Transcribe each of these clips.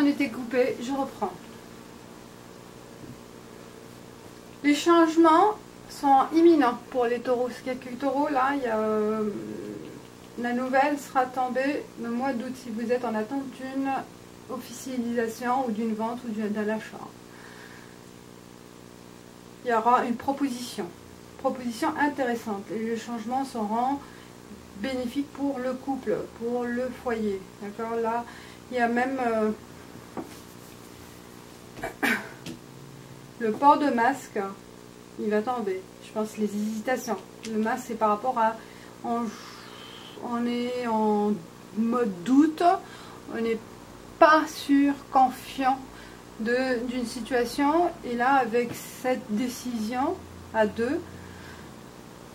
on était coupé, je reprends. Les changements sont imminents pour les taureaux. Quelques taureaux, là, il y a, la nouvelle sera tombée le mois d'août si vous êtes en attente d'une officialisation ou d'une vente ou d'un achat. Il y aura une proposition intéressante et les changements seront bénéfiques pour le couple, pour le foyer. D'accord, là, il y a même le port de masque, il va tomber. Je pense les hésitations. Le masque, c'est par rapport à on est en mode doute, on n'est pas sûr, confiant d'une situation, et là avec cette décision à deux,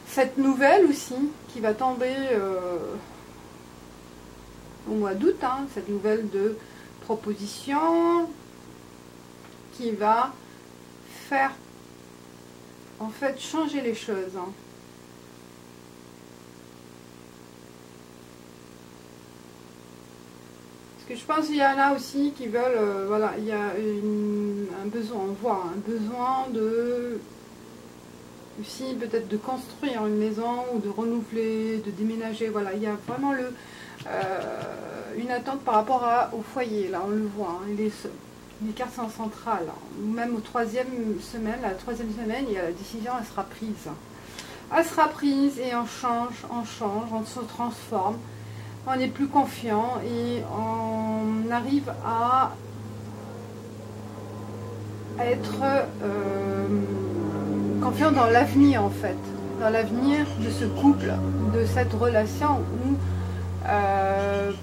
cette nouvelle aussi qui va tomber au mois d'août, hein, cette nouvelle de proposition qui va faire en fait changer les choses. Hein. Parce que je pense qu'il y en a aussi qui veulent, voilà, il y a un besoin, on voit un besoin de aussi peut-être de construire une maison ou de renouveler, de déménager. Voilà, il y a vraiment une attente par rapport au foyer. Là, on le voit. Hein, les cartes sont centrales. Même au la troisième semaine, il y a la décision, elle sera prise. Elle sera prise et on change, on se transforme. On est plus confiant et on arrive à être confiant dans l'avenir en fait, dans l'avenir de ce couple, de cette relation où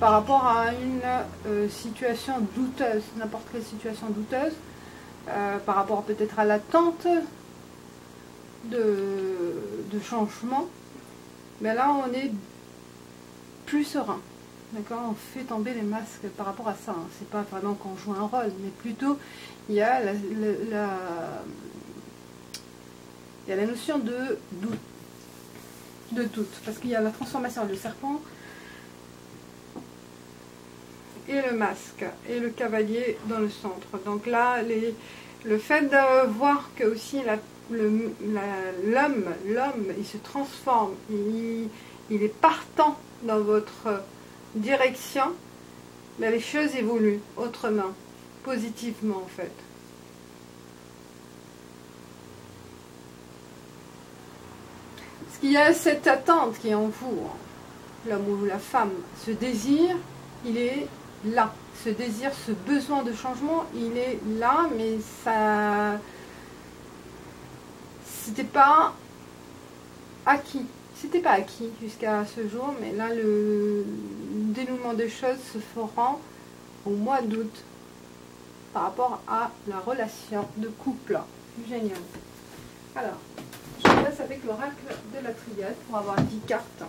par rapport à une situation douteuse, n'importe quelle situation douteuse, par rapport peut-être à l'attente de changement, mais là on est plus serein. D'accord, on fait tomber les masques par rapport à ça. Hein. C'est pas vraiment qu'on joue un rôle, mais plutôt il y a la notion de doute, parce qu'il y a la transformation du serpent et le masque et le cavalier dans le centre. Donc là, le fait de voir que aussi l'homme, il se transforme, il est partant dans votre direction, mais les choses évoluent autrement, positivement en fait. Parce qu'il y a cette attente qui est en vous, l'homme ou la femme, ce désir, il est là. Ce désir, ce besoin de changement, il est là, mais ça, c'était pas acquis. C'était pas acquis jusqu'à ce jour, mais là, le dénouement des choses se fera au mois d'août par rapport à la relation de couple. Génial. Alors, je vous laisse avec l'oracle de la triade pour avoir 10 cartes.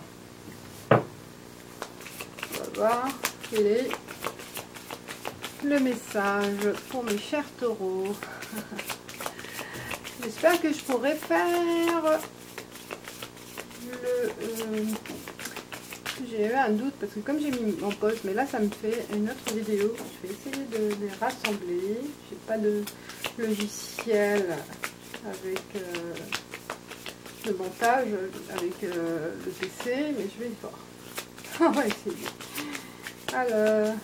On va voir quel est le message pour mes chers taureaux. J'espère que je pourrai faire j'ai eu un doute parce que comme j'ai mis en pause, mais là ça me fait une autre vidéo. Je vais essayer de les rassembler. J'ai pas de logiciel avec le montage avec le PC, mais je vais y voir. On va essayer. Alors,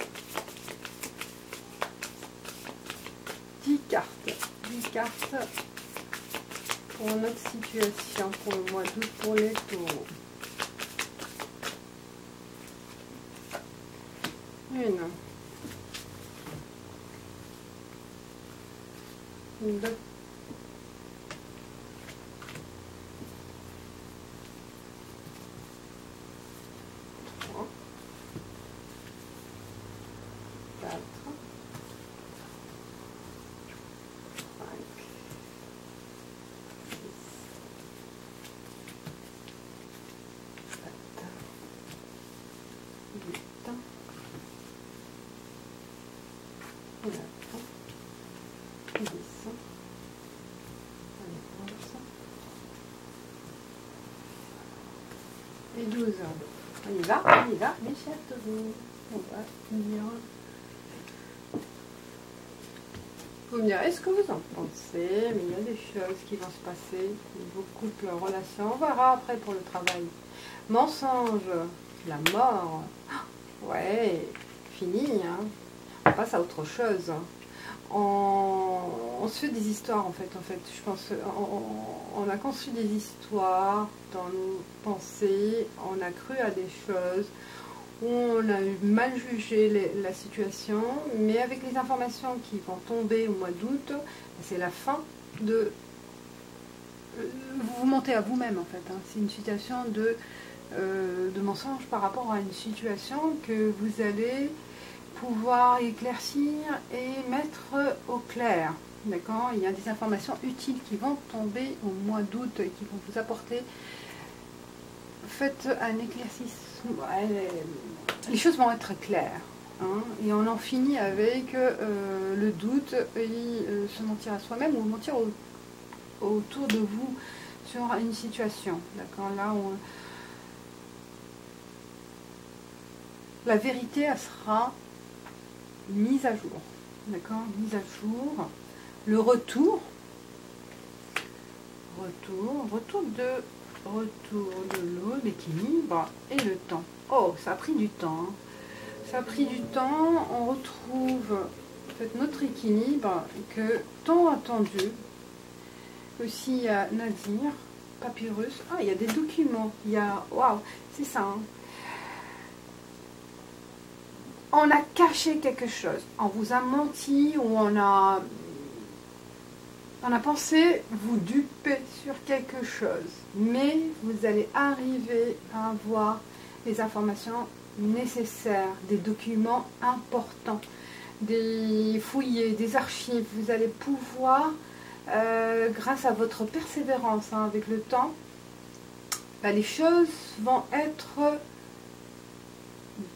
10 cartes pour notre situation pour le mois d'août pour les taureaux. Une, deux, 3, 4, 5, 6, 7, 8, 9, 10, 11 et 12. On y va, mes chers taureaux. On va venir Vous me direz ce que vous en pensez, mais il y a des choses qui vont se passer dans vos couples, relations. On verra après pour le travail. Mensonge, la mort. Ouais, fini, hein. On passe à autre chose. On se fait des histoires en fait, je pense, on a conçu des histoires dans nos pensées, on a cru à des choses, on a mal jugé la situation, mais avec les informations qui vont tomber au mois d'août, c'est la fin de... Vous vous mentez à vous-même en fait, hein. C'est une situation de mensonge par rapport à une situation que vous allez pouvoir éclaircir et mettre au clair. D'accord? Il y a des informations utiles qui vont tomber au mois d'août et qui vont vous apporter. Faites un éclaircissement. Les choses vont être claires. Hein, et on en finit avec le doute et se mentir à soi-même ou mentir autour de vous sur une situation. D'accord? Là, la vérité, elle sera mise à jour, d'accord, mise à jour, le retour de l'eau, l'équilibre et le temps. Oh, ça a pris du temps, hein. Ça a pris du temps, on retrouve en fait notre équilibre que tant attendu. Aussi, il y a Nadir, Papyrus, ah, il y a des documents, il y a, waouh, c'est ça, hein. On a caché quelque chose, on vous a menti ou on a pensé vous duper sur quelque chose, mais vous allez arriver à avoir les informations nécessaires, des documents importants, des fouillés, des archives. Vous allez pouvoir, grâce à votre persévérance, hein, avec le temps, les choses vont être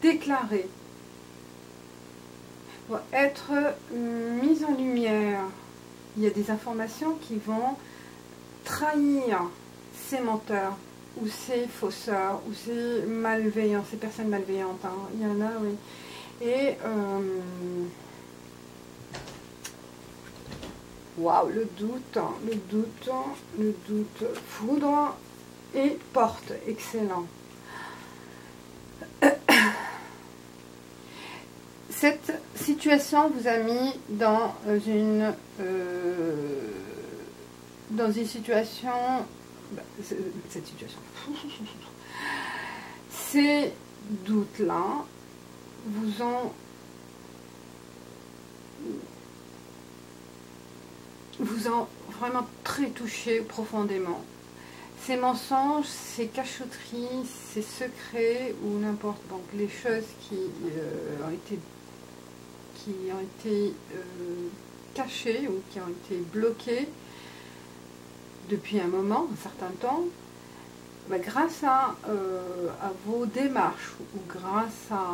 déclarées, vont être mises en lumière. Il y a des informations qui vont trahir ces menteurs, ou ces fausseurs, ou ces malveillants, ces personnes malveillantes. Hein. Il y en a, oui. Et waouh, le doute, foudre et porte, excellent. Cette situation vous a mis dans une situation, cette situation, ces doutes-là vous ont vraiment très touché profondément. Ces mensonges, ces cachotteries, ces secrets ou n'importe, donc les choses qui ont été cachées ou qui ont été bloquées depuis un moment, un certain temps, grâce à vos démarches ou grâce à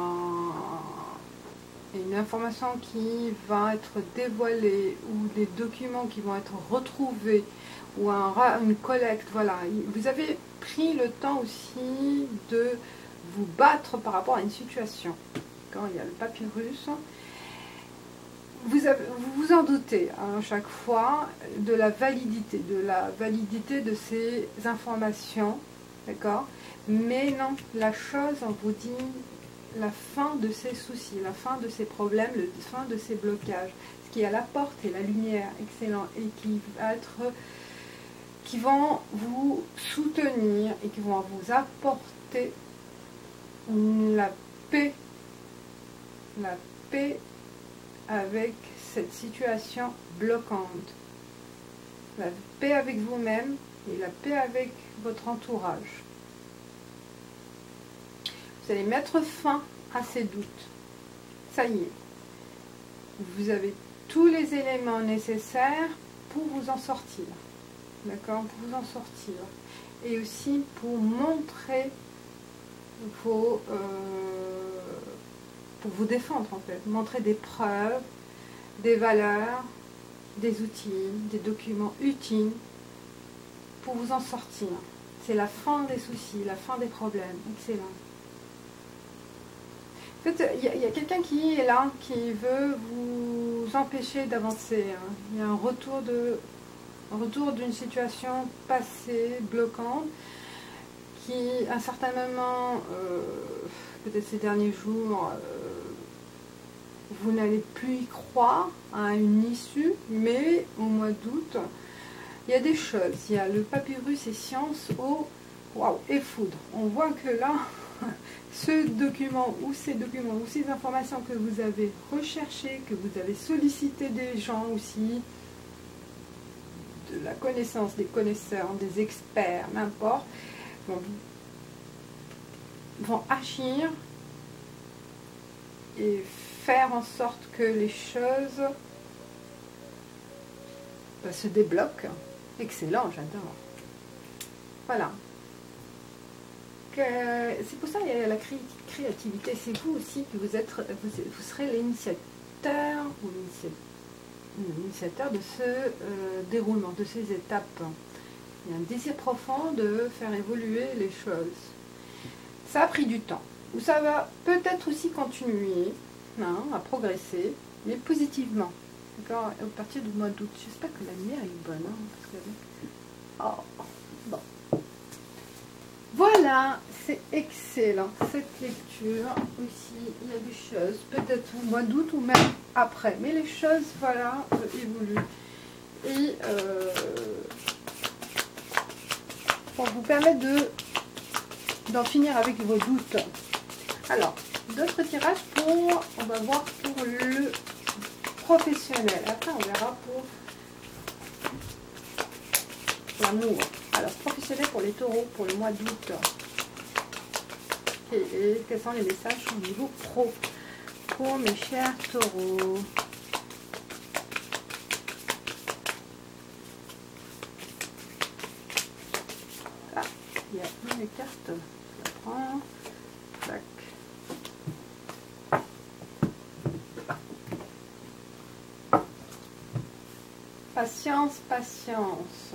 une information qui va être dévoilée ou des documents qui vont être retrouvés ou une collecte, voilà, vous avez pris le temps aussi de vous battre par rapport à une situation. Quand il y a le papyrus, vous vous en doutez à chaque fois de la validité de ces informations, d'accord? Mais non, la chose, on vous dit la fin de ces soucis, la fin de ces problèmes, la fin de ces blocages. Ce qui est à la porte et la lumière, excellent, et qui vont vous soutenir et qui vont vous apporter la paix avec cette situation bloquante, la paix avec vous-même et la paix avec votre entourage. Vous allez mettre fin à ces doutes. Ça y est, vous avez tous les éléments nécessaires pour vous en sortir. D'accord? Pour vous en sortir. Et aussi pour montrer pour vous défendre en fait. Montrer des preuves, des valeurs, des outils, des documents utiles pour vous en sortir. C'est la fin des soucis, la fin des problèmes. Excellent. En fait, il y a quelqu'un qui est là, qui veut vous vous empêcher d'avancer. Hein. Il y a un retour d'une situation passée, bloquante, qui, à un certain moment, peut-être ces derniers jours, vous n'allez plus y croire à une issue, mais au mois d'août, il y a des choses. Il y a le papyrus et science au waouh et foudre. On voit que là, ce document ou ces informations que vous avez recherchées, que vous avez sollicité des gens aussi, de la connaissance, des connaisseurs, des experts, n'importe, vont agir et faire en sorte que les choses se débloquent. Excellent, j'adore. Voilà. C'est pour ça qu'il y a la créativité. C'est vous aussi que vous serez l'initiateur ou l'initiateur de ce déroulement, de ces étapes. Il y a un désir profond de faire évoluer les choses. Ça a pris du temps. Ou ça va peut-être aussi continuer à progresser, mais positivement. D'accord, à partir du mois d'août. J'espère que la lumière est bonne. Parce que... oh, bon. Voilà, c'est excellent. Cette lecture aussi, il y a des choses, peut-être au mois d'août ou même après. Mais les choses, voilà, évoluent. Et pour vous permettre d'en finir avec vos doutes. Alors, d'autres tirages on va voir pour le professionnel. Après, on verra pour l'amour. Alors, professionnel pour les taureaux pour le mois d'août. Et quels sont les messages au niveau pro pour mes chers taureaux? Ah, il y a une carte. Je la prends. Tac. Patience, patience.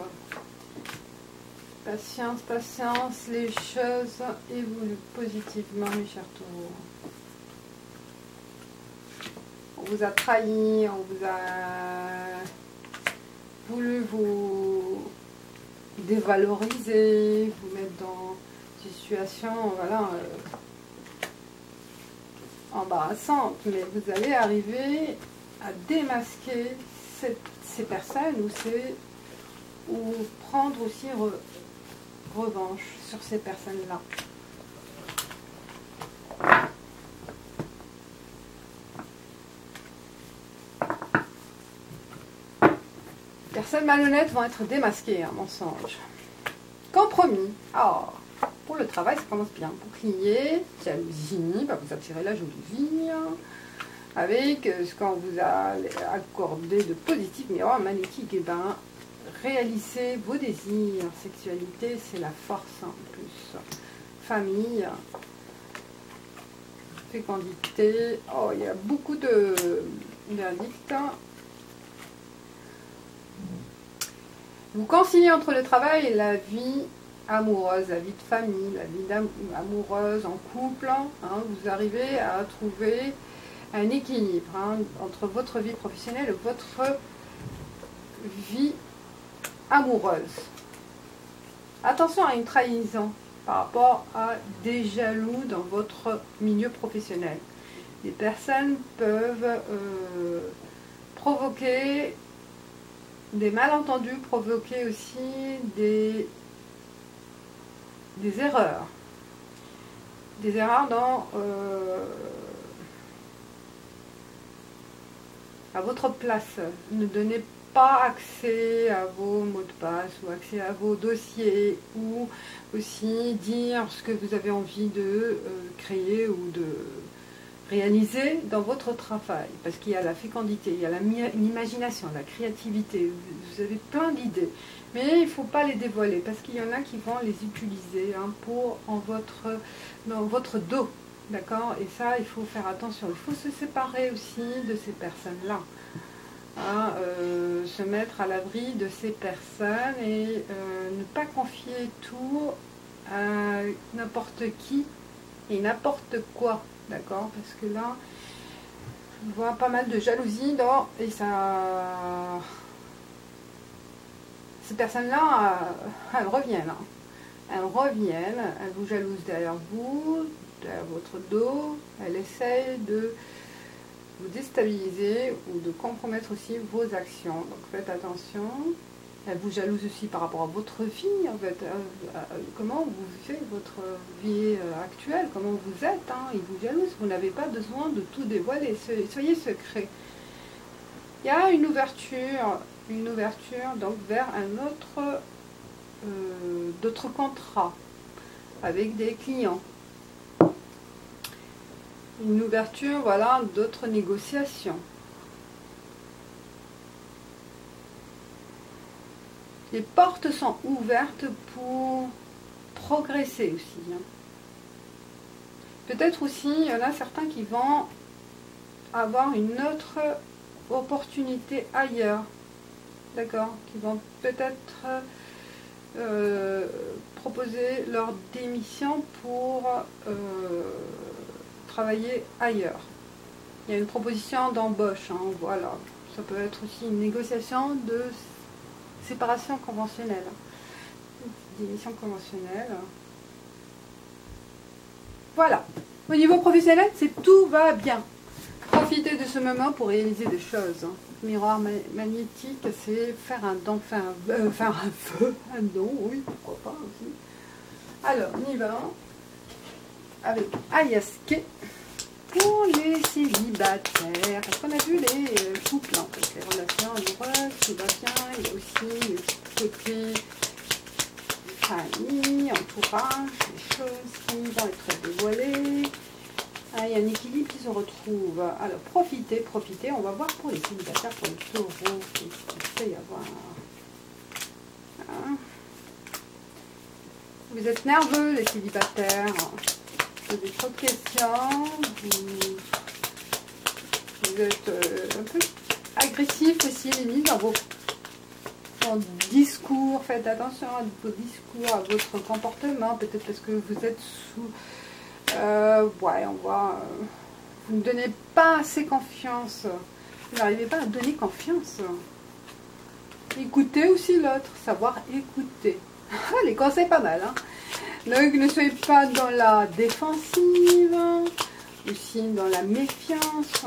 Patience, patience, les choses évoluent positivement, mes chers taureaux. On vous a trahi, on vous a voulu vous dévaloriser, vous mettre dans une situation, voilà, embarrassante, mais vous allez arriver à démasquer ces personnes ou prendre aussi revanche sur ces personnes-là. Personnes malhonnêtes vont être démasquées, un mensonge. Compromis. Alors, pour le travail, ça commence bien. Bouclier, jalousie, vous attirez la jalousie. Avec ce qu'on vous a accordé de positif, miroir magnétique, et ben réalisez vos désirs. Sexualité, c'est la force en plus. Famille, fécondité. Oh, il y a beaucoup de verdicts. Vous conciliez entre le travail et la vie amoureuse, la vie de famille, la vie amoureuse en couple. Vous arrivez à trouver un équilibre entre votre vie professionnelle et votre vie amoureuse. Attention à une trahison par rapport à des jaloux dans votre milieu professionnel. Les personnes peuvent provoquer des malentendus, provoquer aussi des erreurs. Des erreurs dans à votre place. Ne donnez pas accès à vos mots de passe ou accès à vos dossiers, ou aussi dire ce que vous avez envie de créer ou de réaliser dans votre travail, parce qu'il y a la fécondité, il y a l'imagination, la créativité, vous avez plein d'idées, mais il ne faut pas les dévoiler, parce qu'il y en a qui vont les utiliser dans votre dos, d'accord? Et ça, il faut faire attention, il faut se séparer aussi de ces personnes-là, se mettre à l'abri de ces personnes et ne pas confier tout à n'importe qui et n'importe quoi. D'accord, parce que là, Je vois pas mal de jalousie dans, et ça... Ces personnes-là, elles reviennent. Hein. Elles reviennent, elles vous jalousent derrière vous, derrière votre dos. Elles essayent de vous déstabiliser ou de compromettre aussi vos actions. Donc faites attention. Elle vous jalouse aussi par rapport à votre vie, en fait. Comment vous vivez votre vie actuelle, comment vous êtes. Hein. Il vous jalouse, vous n'avez pas besoin de tout dévoiler. Soyez secret. Il y a une ouverture donc vers un autre, d'autres contrats avec des clients. Une ouverture, voilà, d'autres négociations. Les portes sont ouvertes pour progresser aussi. Hein. Peut-être aussi, il y en a certains qui vont avoir une autre opportunité ailleurs. D'accord? Qui vont peut-être proposer leur démission pour travailler ailleurs. Il y a une proposition d'embauche, hein, voilà. Ça peut être aussi une négociation de séparation conventionnelle. Démission conventionnelle. Voilà. Au niveau professionnel, tout va bien. Profitez de ce moment pour réaliser des choses. Hein. Miroir magnétique, c'est faire un don, faire un feu, un don, oui, pourquoi pas aussi. Alors, on y va avec Ayaske pour les célibataires. Parce qu'on a vu les couples, en fait, les relations amoureuses, tout va bien. Il y a aussi le côté famille, entourage, des choses qui vont être dévoilées. Ah, il y a un équilibre qui se retrouve. Alors, profitez. On va voir pour les célibataires, pour les taureaux, qu'est-ce qu'il peut y avoir. Hein? Vous êtes nerveux, les célibataires. Vous avez trop de questions. Vous êtes un peu agressif aussi, limite, dans vos discours. Faites attention à vos discours, à votre comportement. Peut-être parce que vous êtes sous... ouais, on voit... vous ne donnez pas assez confiance. Vous n'arrivez pas à donner confiance. Écoutez aussi l'autre. Savoir écouter. Les conseils pas mal. Hein. Donc, ne soyez pas dans la défensive. Aussi dans la méfiance.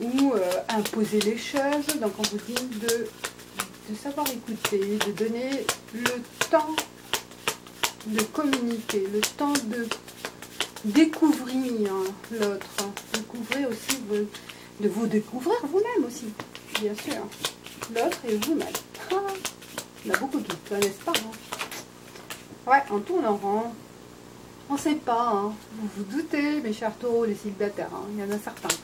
Ou imposer les choses. Donc, on vous dit de savoir écouter. De donner le temps de communiquer. Le temps de découvrir l'autre, découvrir aussi, de vous découvrir vous-même aussi, bien sûr, l'autre et vous-même. On a beaucoup de doutes, n'est-ce pas? Hein? Ouais, on tourne en rond, on ne sait pas, hein. Vous vous doutez, mes chers taureaux, les célibataires, hein. Il y en a certains.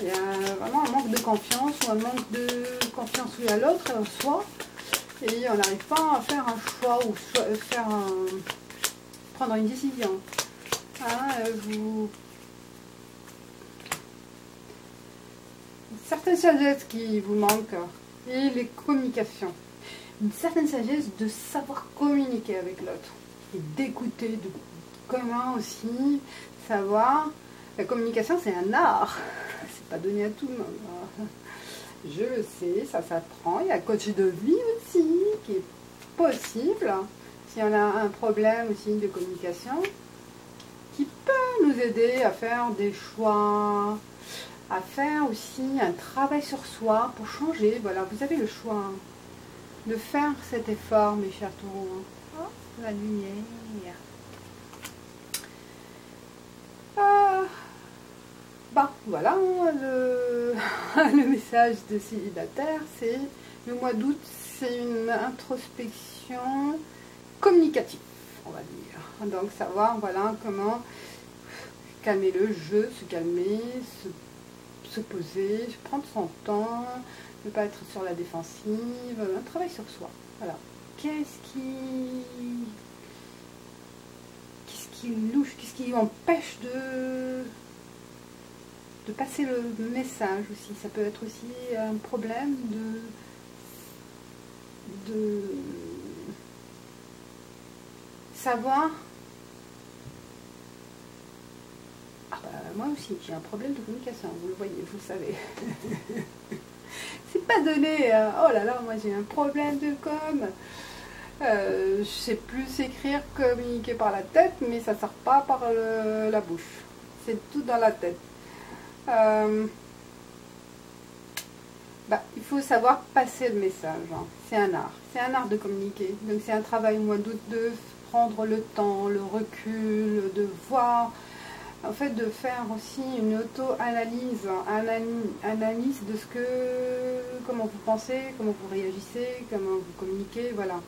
Il y a vraiment un manque de confiance, ou un manque de confiance à l'autre et en soi, et on n'arrive pas à faire un choix, ou prendre une décision. Certaines sagesse qui vous manquent et les communications. Une certaine sagesse de savoir communiquer avec l'autre et d'écouter, de comment aussi savoir. La communication, c'est un art, c'est pas donné à tout le monde. Je le sais, ça s'apprend. Il y a un coach de vie aussi qui est possible si on a un problème aussi de communication, qui peut nous aider à faire des choix, à faire aussi un travail sur soi pour changer. Voilà, vous avez le choix de faire cet effort, mes chers taureaux. Oh, la lumière. Voilà, le message de célibataire, c'est le mois d'août, c'est une introspection communicative, on va dire. Donc savoir, voilà, comment calmer le jeu, se calmer, se poser, prendre son temps, ne pas être sur la défensive, un travail sur soi. Voilà. Qu'est-ce qui louche, qu'est-ce qui empêche de passer le message aussi? Ça peut être aussi un problème de savoir. Ah bah moi aussi, j'ai un problème de communication, vous le voyez, vous le savez. C'est pas donné, oh là là, moi j'ai un problème de com. Je sais plus écrire, communiquer par la tête, mais ça sort pas par la bouche. C'est tout dans la tête. Il faut savoir passer le message. Hein. C'est un art. C'est un art de communiquer. Donc c'est un travail au mois d'août de prendre le temps, le recul, de voir. En fait, de faire aussi une auto-analyse, analyse de comment vous pensez, comment vous réagissez, comment vous communiquez, voilà.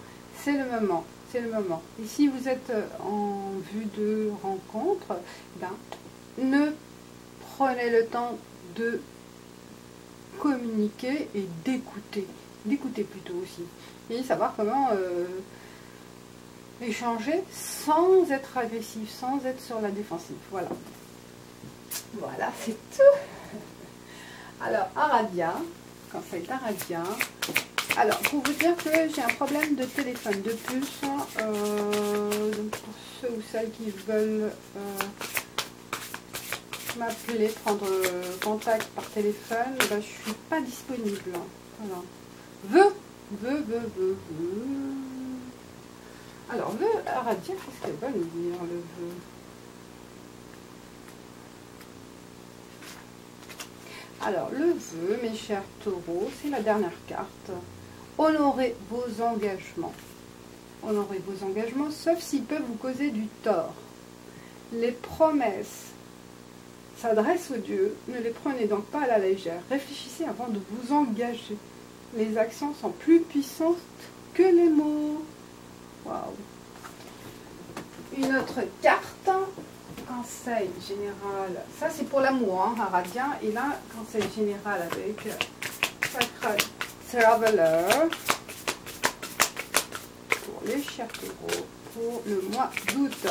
C'est le moment, c'est le moment. Et si vous êtes en vue de rencontre, ne prenez le temps de communiquer et d'écouter plutôt aussi. Et savoir comment échanger sans être agressif, sans être sur la défensive. Voilà. Voilà, c'est tout. Alors, Aradia, conseil d'Aradia. Alors, pour vous dire que j'ai un problème de téléphone, de puce. Donc pour ceux ou celles qui veulent m'appeler, prendre contact par téléphone, je ne suis pas disponible. Voilà. Vœu. Alors, vœu, Aradia, qu'est-ce qu'elle va nous dire, le vœu? Alors, le vœu, mes chers taureaux, c'est la dernière carte. Honorez vos engagements. Honorez vos engagements, sauf s'ils peuvent vous causer du tort. Les promesses s'adressent aux dieux, ne les prenez donc pas à la légère. Réfléchissez avant de vous engager. Les actions sont plus puissantes que les mots. Waouh. Une autre carte, conseil général. Ça c'est pour l'amour, hein, Aradia. Et là, conseil général avec Sacred Traveler pour les chers taureaux pour le mois d'août.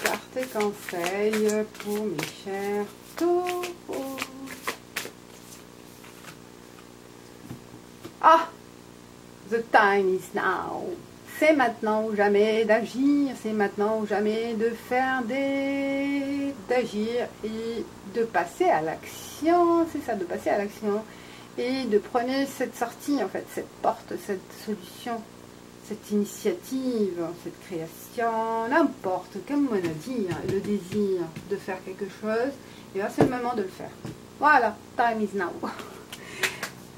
Carte et conseil pour mes chers taureaux. Ah, the time is now. C'est maintenant ou jamais d'agir, c'est maintenant ou jamais de faire d'agir et de passer à l'action. C'est ça, de passer à l'action et de prendre cette sortie, en fait, cette porte, cette solution, cette initiative, cette création, n'importe, comme on a dit, hein, le désir de faire quelque chose, et là c'est le moment de le faire. Voilà, time is now.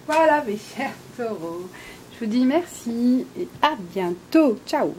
Voilà mes chers taureaux, je vous dis merci et à bientôt, ciao.